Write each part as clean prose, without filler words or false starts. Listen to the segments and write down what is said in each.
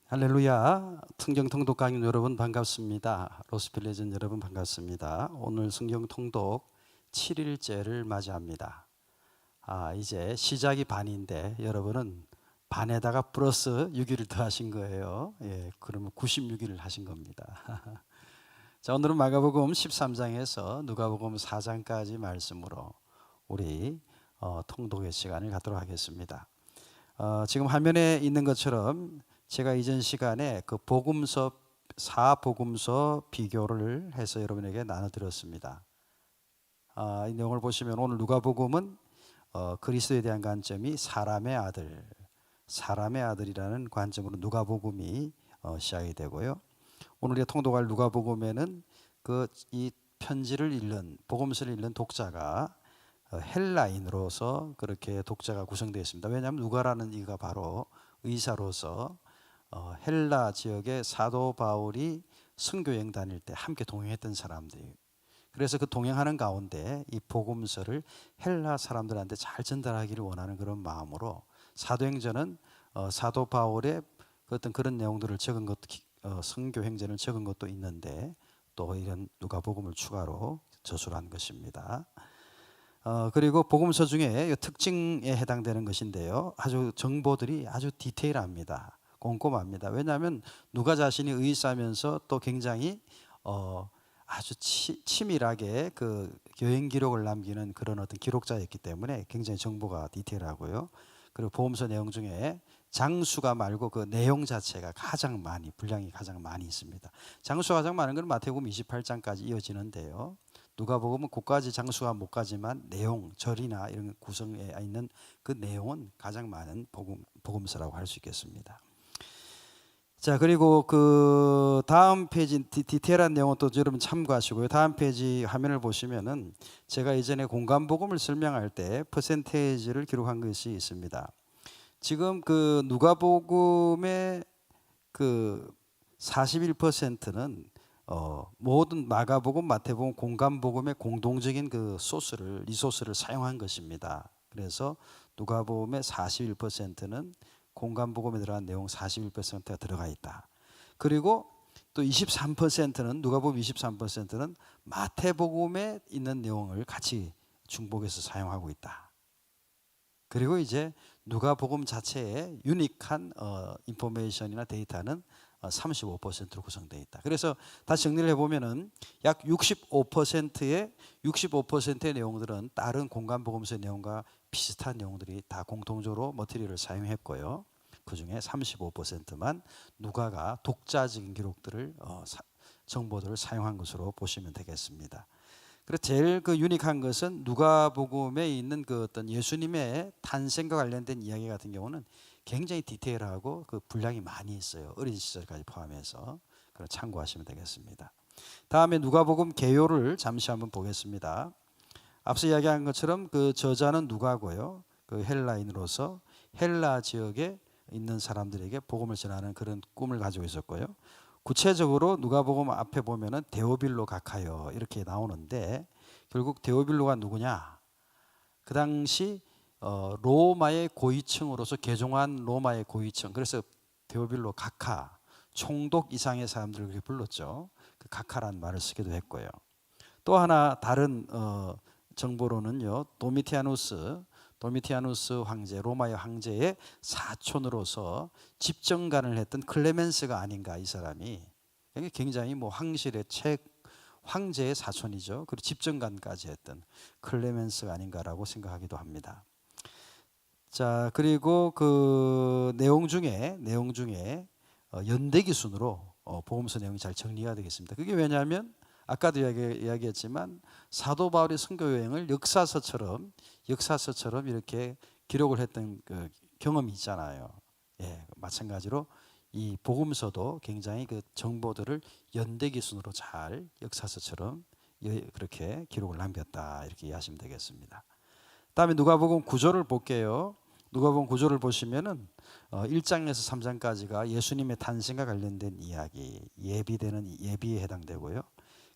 할렐루야. 성경 통독 강연 여러분 반갑습니다. 로스필레전 여러분 반갑습니다. 오늘 성경 통독 7일째를 맞이합니다. 이제 시작이 반인데 여러분은 반에다가 플러스 6일을 더 하신 거예요. 그러면 96일을 하신 겁니다. 자, 오늘은 마가복음 13장에서 누가복음 4장까지 말씀으로 우리 통독의 시간을 갖도록 하겠습니다. 지금 화면에 있는 것처럼 제가 이전 시간에 그 복음서 4복음서 비교를 해서 여러분에게 나눠드렸습니다. 이 내용을 보시면 오늘 누가복음은 그리스도에 대한 관점이 사람의 아들이라는 관점으로 누가복음이 시작이 되고요. 오늘 통독할 누가복음에는 이 편지를 읽는 복음서를 읽는 독자가 헬라인으로서 그렇게 독자가 구성되어 있습니다. 왜냐하면 누가라는 이가 바로 의사로서 헬라 지역의 사도 바울이 선교여행 다닐 때 함께 동행했던 사람들이에요. 그래서 그 동행하는 가운데 이 복음서를 헬라 사람들한테 잘 전달하기를 원하는 그런 마음으로 사도행전은 사도 바울의 어떤 그런 내용들을 적은 것, 선교행전을 적은 것도 있는데 또 이런 누가복음을 추가로 저술한 것입니다. 그리고 복음서 중에 특징에 해당되는 것인데요. 아주 정보들이 아주 디테일합니다. 꼼꼼합니다. 왜냐하면 누가 자신이 의사면서 또 굉장히 아주 치밀하게 그 여행 기록을 남기는 그런 어떤 기록자였기 때문에 굉장히 정보가 디테일하고요. 그리고 복음서 내용 중에 장수가 말고 그 내용 자체가 가장 많이 분량이 가장 많이 있습니다. 장수가 가장 많은 건 마태복음 28장까지 이어지는데요. 누가복음은 그까지 장수가 못 가지만 내용, 절이나 이런 구성에 있는 그 내용은 가장 많은 복음서라고 할 수 있겠습니다. 자, 그리고 그 다음 페이지 디테일한 내용은 또 여러분 참고하시고요. 다음 페이지 화면을 보시면은 제가 이전에 공간복음을 설명할 때 퍼센테이지를 기록한 것이 있습니다. 지금 그 누가복음의 그 41%는 모든 마가복음, 마태복음, 공간복음의 공동적인 그 리소스를 사용한 것입니다. 그래서 누가복음의 41%는 공간복음에 들어간 내용 41%가 들어가 있다. 그리고 또 23%는 누가복음 23%는 마태복음에 있는 내용을 같이 중복해서 사용하고 있다. 그리고 이제 누가복음 자체의 유니크한 인포메이션이나 데이터는 35%로 구성되어 있다. 그래서 다시 정리를 해보면은 약 65%의 내용들은 다른 공간복음서의 내용과 비슷한 내용들이 다 공통적으로 머티리얼을 사용했고요. 그 중에 35%만 누가가 독자적인 기록들을 정보들을 사용한 것으로 보시면 되겠습니다. 그래서 제일 그 유니크한 것은 누가복음에 있는 그 어떤 예수님의 탄생과 관련된 이야기 같은 경우는 굉장히 디테일하고 그 분량이 많이 있어요. 어린 시절까지 포함해서. 그걸 참고하시면 되겠습니다. 다음에 누가복음 개요를 잠시 한번 보겠습니다. 앞서 이야기한 것처럼 그 저자는 누가고요. 그 헬라인으로서 헬라 지역에 있는 사람들에게 복음을 전하는 그런 꿈을 가지고 있었고요. 구체적으로 누가복음 앞에 보면은 데오빌로 가카요 이렇게 나오는데 결국 데오빌로가 누구냐? 그 당시 로마의 고위층으로서 개종한 로마의 고위층. 그래서 데오빌로 가카 총독 이상의 사람들을 그렇게 불렀죠. 그 가카라는 말을 쓰기도 했고요. 또 하나 다른 정보로는요. 도미티아누스 황제, 로마의 황제의 사촌으로서 집정관을 했던 클레멘스가 아닌가. 이 사람이 굉장히 뭐 황실의 황제의 사촌이죠. 그리고 집정관까지 했던 클레멘스가 아닌가라고 생각하기도 합니다. 자, 그리고 그 내용 중에 연대기 순으로 복음서 내용이 잘 정리가 되겠습니다. 그게 왜냐하면 아까도 이야기했지만 사도 바울의 선교 여행을 역사서처럼 이렇게 기록을 했던 그 경험이 있잖아요. 마찬가지로 이 복음서도 굉장히 그 정보들을 연대기 순으로 잘 역사서처럼 그렇게 기록을 남겼다 이렇게 이해하시면 되겠습니다. 다음에 누가복음 9조를 볼게요. 누가복음 9조를 보시면은 1장에서 3장까지가 예수님의 탄생과 관련된 이야기, 예비에 해당되고요.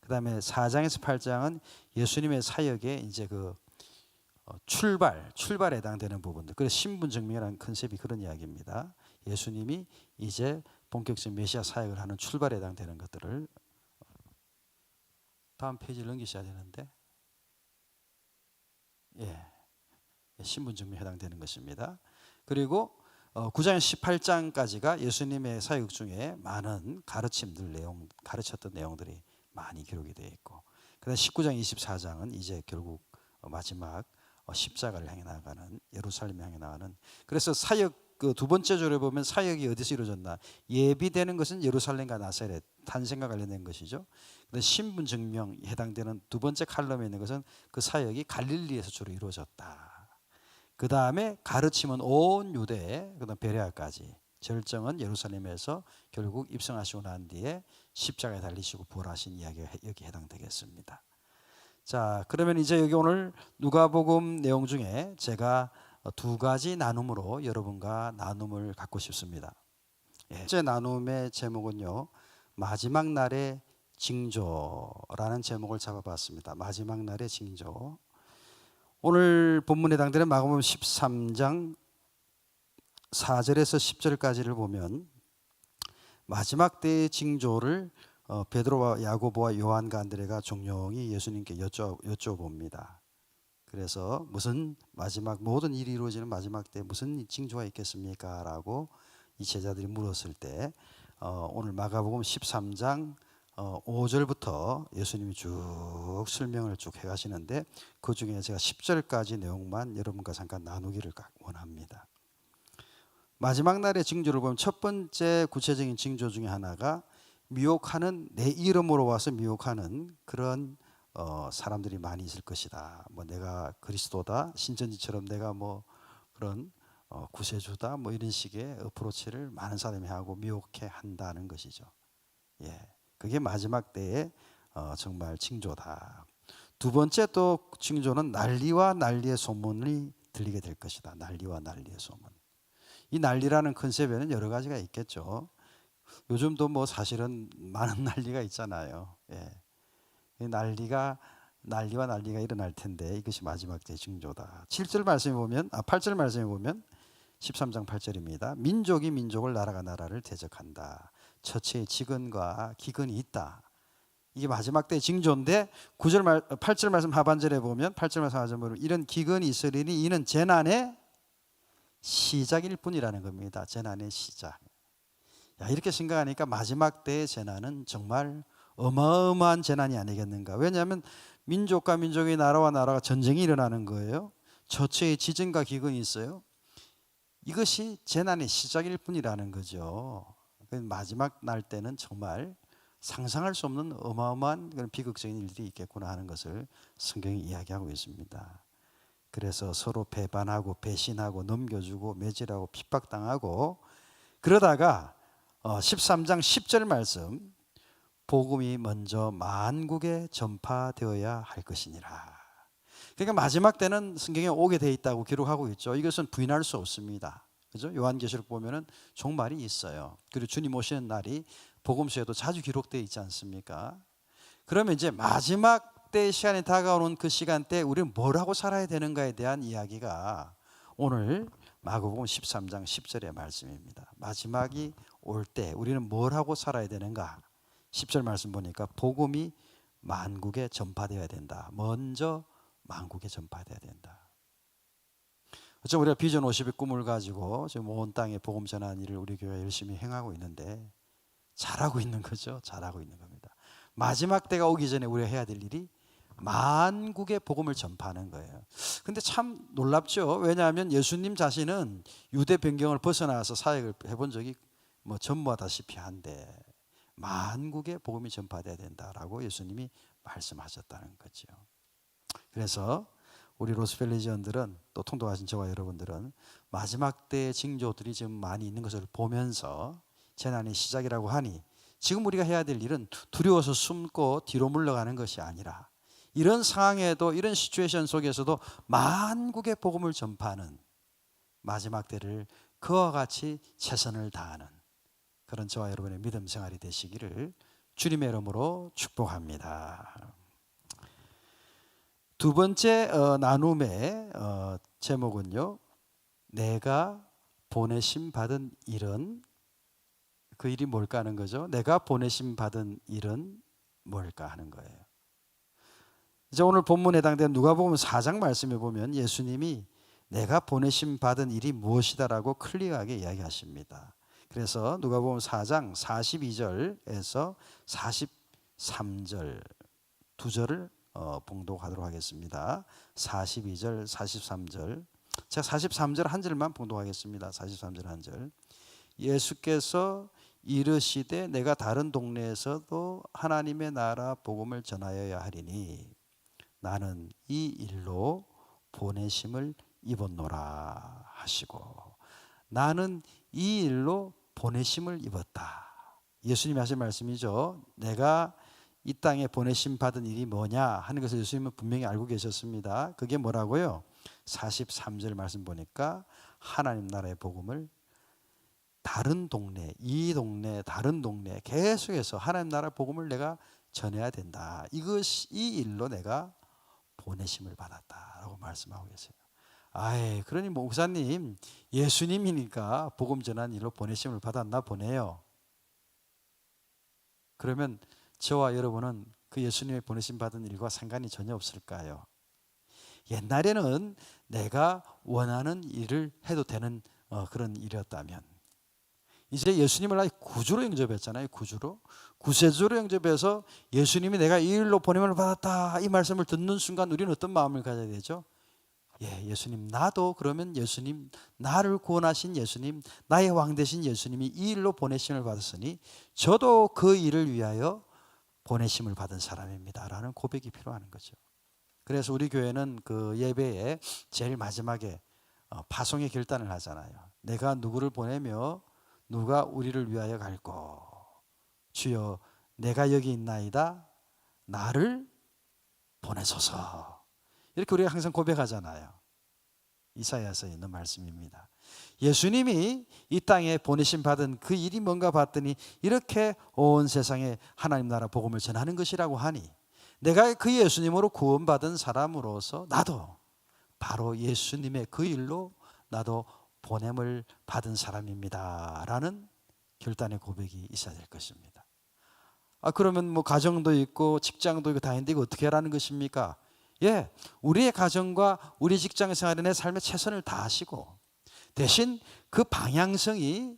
그다음에 4장에서 8장은 예수님의 사역에 이제 그 출발에 해당되는 부분들. 그래서 신분증명이라는 컨셉이 그런 이야기입니다. 예수님이 이제 본격적인 메시아 사역을 하는 출발에 해당되는 것들을 다음 페이지를 넘기셔야 되는데, 신분증명에 해당되는 것입니다. 그리고 9장 18장까지가 예수님의 사역 중에 많은 가르쳤던 내용들이 많이 기록이 되어 있고, 그다음 19장 24장은 이제 결국 마지막 십자가를 향해 나가는, 예루살렘 향해 나가는. 그래서 사역 그 두 번째 줄에 보면 사역이 어디서 이루어졌나? 예비되는 것은 예루살렘과 나사렛, 탄생과 관련된 것이죠. 근데 신분 증명에 해당되는 두 번째 칼럼에 있는 것은 그 사역이 갈릴리에서 주로 이루어졌다. 그 다음에 가르침은 온 유대, 그다음 베레아까지, 절정은 예루살렘에서 결국 입성하시고 난 뒤에 십자가에 달리시고 부활하신 이야기가 여기 해당되겠습니다. 자, 그러면 이제 여기 오늘 누가복음 내용 중에 제가 두 가지 나눔으로 여러분과 나눔을 갖고 싶습니다. 첫째 나눔의 제목은요, 마지막 날의 징조라는 제목을 잡아봤습니다. 마지막 날의 징조. 오늘 본문에 해당되는 마가복음 13장 4절에서 10절까지를 보면 마지막 때의 징조를 베드로와 야고보와 요한과 안드레가 종용이 예수님께 여쭤봅니다. 그래서 무슨 마지막 모든 일이 이루어지는 마지막 때 무슨 징조가 있겠습니까? 라고 이 제자들이 물었을 때 오늘 마가복음 13장 5절부터 예수님이 쭉 설명을 쭉 해가시는데, 그 중에 제가 10절까지 내용만 여러분과 잠깐 나누기를 원합니다. 마지막 날의 징조를 보면 첫 번째 구체적인 징조 중에 하나가 미혹하는, 내 이름으로 와서 미혹하는 그런 사람들이 많이 있을 것이다. 뭐 내가 그리스도다, 신천지처럼 내가 뭐 그런 구세주다, 뭐 이런 식의 어프로치를 많은 사람이 하고 미혹해 한다는 것이죠. 그게 마지막 때의 정말 징조다. 두 번째 또 징조는 난리와 난리의 소문이 들리게 될 것이다. 난리와 난리의 소문. 이 난리라는 컨셉에는 여러 가지가 있겠죠. 요즘도 뭐 사실은 많은 난리가 있잖아요. 난리와 난리가 일어날 텐데 이것이 마지막 때의 징조다. 8절 말씀에 보면 13장 8절입니다. 민족이 민족을, 나라가 나라를 대적한다. 처체의 직언과 기근이 있다. 이게 마지막 때의 징조인데 8절 말씀 하반절에 보면 이런 기근이 있으리니 이는 재난의 시작일 뿐이라는 겁니다. 재난의 시작. 이렇게 생각하니까 마지막 때의 재난은 정말 어마어마한 재난이 아니겠는가. 왜냐하면 민족과 민족의, 나라와 나라가 전쟁이 일어나는 거예요. 처처의 지진과 기근이 있어요. 이것이 재난의 시작일 뿐이라는 거죠. 마지막 날 때는 정말 상상할 수 없는 어마어마한 그런 비극적인 일들이 있겠구나 하는 것을 성경이 이야기하고 있습니다. 그래서 서로 배반하고 배신하고 넘겨주고 매질하고 핍박당하고, 그러다가 13장 10절 말씀, 복음이 먼저 만국에 전파되어야 할 것이니라. 그러니까 마지막 때는 성경에 오게 돼 있다고 기록하고 있죠. 이것은 부인할 수 없습니다. 그죠? 요한계시록 보면은 종말이 있어요. 그리고 주님 오시는 날이 복음서에도 자주 기록되어 있지 않습니까? 그러면 이제 마지막 때 시간이 다가오는 그 시간대 우리는 뭘 하고 살아야 되는가에 대한 이야기가 오늘 마가복음 13장 10절의 말씀입니다. 마지막이 올 때 우리는 뭘 하고 살아야 되는가? 10절 말씀 보니까 복음이 만국에 전파되어야 된다. 먼저 만국에 전파되어야 된다. 어쩌면 우리가 비전 50의 꿈을 가지고 지금 온 땅에 복음 전하는 일을 우리 교회가 열심히 행하고 있는데, 잘하고 있는 거죠. 잘하고 있는 겁니다. 마지막 때가 오기 전에 우리가 해야 될 일이 만국의 복음을 전파하는 거예요. 근데 참 놀랍죠. 왜냐하면 예수님 자신은 유대 변경을 벗어나서 사역을 해본 적이 뭐 전무하다시피 한데, 만국의 복음이 전파돼야 된다라고 예수님이 말씀하셨다는 거죠. 그래서 우리 로스펠리지언들은, 또 통독하신 저와 여러분들은 마지막 때의 징조들이 지금 많이 있는 것을 보면서 재난의 시작이라고 하니, 지금 우리가 해야 될 일은 두려워서 숨고 뒤로 물러가는 것이 아니라, 이런 상황에도, 이런 시츄에이션 속에서도 만국의 복음을 전파하는 마지막 때를 그와 같이 최선을 다하는 그런 저와 여러분의 믿음 생활이 되시기를 주님의 이름으로 축복합니다. 두 번째 나눔의 제목은요, 내가 보내심 받은 일은, 그 일이 뭘까 하는 거죠. 내가 보내심 받은 일은 뭘까 하는 거예요. 이제 오늘 본문에 해당되는 누가복음 4장 말씀에 보면 예수님이 내가 보내심 받은 일이 무엇이다라고 클리어하게 이야기하십니다. 그래서 누가복음 4장 42절에서 43절 두 절을 봉독하도록 하겠습니다. 42절, 43절. 제가 43절 한 절만 봉독하겠습니다. 43절 한 절. 예수께서 이르시되 내가 다른 동네에서도 하나님의 나라 복음을 전하여야 하리니 나는 이 일로 보내심을 입었노라 하시고, 나는 이 일로 보내심을 입었다. 예수님이 하신 말씀이죠. 내가 이 땅에 보내심 받은 일이 뭐냐 하는 것을 예수님은 분명히 알고 계셨습니다. 그게 뭐라고요? 43절 말씀 보니까 하나님 나라의 복음을 다른 동네, 이 동네, 다른 동네 계속해서 하나님 나라 복음을 내가 전해야 된다. 이것이 이 일로 내가 보내심을 받았다라고 말씀하고 계세요. 아이, 그러니 목사님, 예수님이니까 복음 전한 일로 보내심을 받았나 보네요. 그러면 저와 여러분은 그 예수님의 보내심 받은 일과 상관이 전혀 없을까요? 옛날에는 내가 원하는 일을 해도 되는 그런 일이었다면, 이제 예수님을 아예 구주로 영접했잖아요. 구세주로 영접해서 예수님이 내가 이 일로 보냄을 받았다 이 말씀을 듣는 순간 우리는 어떤 마음을 가져야 되죠? 예, 예수님, 나도 그러면 예수님, 나를 구원하신 예수님, 나의 왕 되신 예수님이 이 일로 보내심을 받았으니 저도 그 일을 위하여 보내심을 받은 사람입니다 라는 고백이 필요한 거죠. 그래서 우리 교회는 그 예배에 제일 마지막에 파송의 결단을 하잖아요. 내가 누구를 보내며 누가 우리를 위하여 갈고, 주여 내가 여기 있나이다 나를 보내소서. 이렇게 우리가 항상 고백하잖아요. 이사야서에 있는 말씀입니다. 예수님이 이 땅에 보내심 받은 그 일이 뭔가 봤더니 이렇게 온 세상에 하나님 나라 복음을 전하는 것이라고 하니, 내가 그 예수님으로 구원받은 사람으로서 나도 바로 예수님의 그 일로 나도 보냄을 받은 사람입니다 라는 결단의 고백이 있어야 될 것입니다. 그러면 뭐 가정도 있고 직장도 있고 다 있는데 이거 어떻게 하라는 것입니까? 예, 우리의 가정과 우리 직장 생활에 내 삶에 최선을 다하시고, 대신 그 방향성이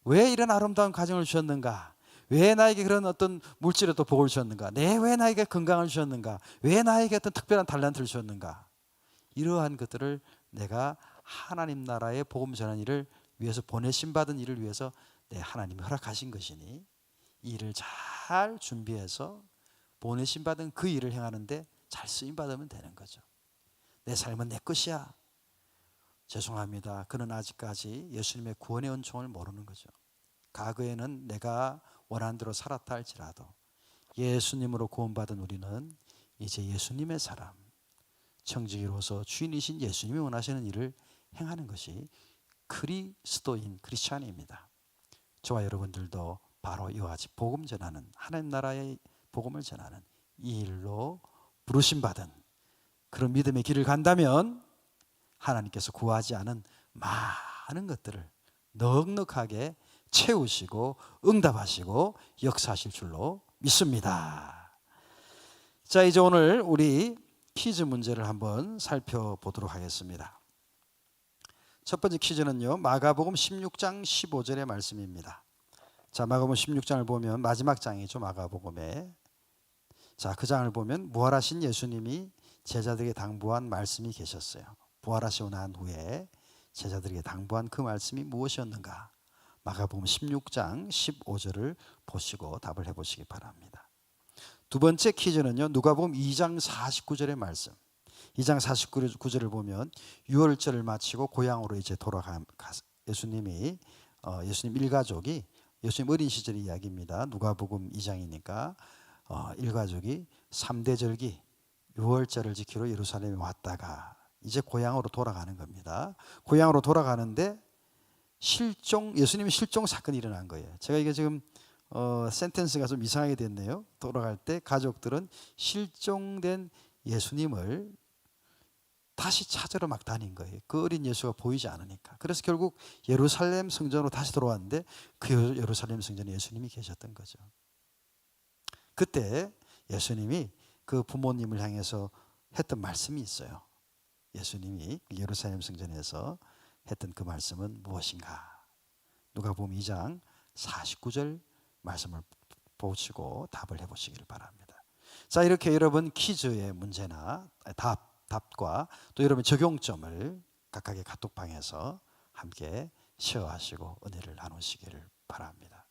왜 이런 아름다운 가정을 주셨는가, 왜 나에게 그런 어떤 물질의 또 복을 주셨는가, 왜 나에게 건강을 주셨는가, 왜 나에게 어떤 특별한 탤런트를 주셨는가, 이러한 것들을 내가 하나님 나라의 복음 전하는 일을 위해서, 보내심 받은 일을 위해서 하나님이 허락하신 것이니 이 일을 잘 준비해서 보내심 받은 그 일을 행하는데 잘 쓰임 받으면 되는 거죠. 내 삶은 내 것이야. 죄송합니다. 그는 아직까지 예수님의 구원의 은총을 모르는 거죠. 과거에는 내가 원하는 대로 살았다 할지라도 예수님으로 구원받은 우리는 이제 예수님의 사람, 청지기로서 주인이신 예수님이 원하시는 일을 행하는 것이 그리스도인 크리스찬입니다. 저와 여러분들도 바로 이와 같이 복음 전하는, 하나님 나라의 복음을 전하는 이 일로 부르심 받은 그런 믿음의 길을 간다면 하나님께서 구하지 않은 많은 것들을 넉넉하게 채우시고 응답하시고 역사하실 줄로 믿습니다. 자, 이제 오늘 우리 퀴즈 문제를 한번 살펴보도록 하겠습니다. 첫 번째 퀴즈는요, 마가복음 16장 15절의 말씀입니다. 자, 마가복음 16장을 보면 마지막 장이죠, 마가복음에. 자, 그 장을 보면 부활하신 예수님이 제자들에게 당부한 말씀이 계셨어요. 부활하시고 난 후에 제자들에게 당부한 그 말씀이 무엇이었는가? 마가복음 16장 15절을 보시고 답을 해보시기 바랍니다. 두 번째 퀴즈는요, 누가복음 2장 49절의 말씀. 2장 49절을 보면 유월절을 마치고 고향으로 이제 예수님 일가족이, 예수님 어린 시절 이야기입니다. 누가복음 2장이니까 일가족이 3대 절기 유월절을 지키러 예루살렘에 왔다가 이제 고향으로 돌아가는 겁니다. 고향으로 돌아가는데 예수님이 실종 사건이 일어난 거예요. 제가 이게 지금 센텐스가 좀 이상하게 됐네요. 돌아갈 때 가족들은 실종된 예수님을 다시 찾으러 막 다닌 거예요. 그 어린 예수가 보이지 않으니까. 그래서 결국 예루살렘 성전으로 다시 돌아왔는데 그 예루살렘 성전에 예수님이 계셨던 거죠. 그때 예수님이 그 부모님을 향해서 했던 말씀이 있어요. 예수님이 예루살렘 성전에서 했던 그 말씀은 무엇인가? 누가복음 2장 49절 말씀을 보시고 답을 해보시기를 바랍니다. 자, 이렇게 여러분 퀴즈의 문제나 답과 또 여러분 적용점을 각각의 카톡방에서 함께 쉐어하시고 은혜를 나누시기를 바랍니다.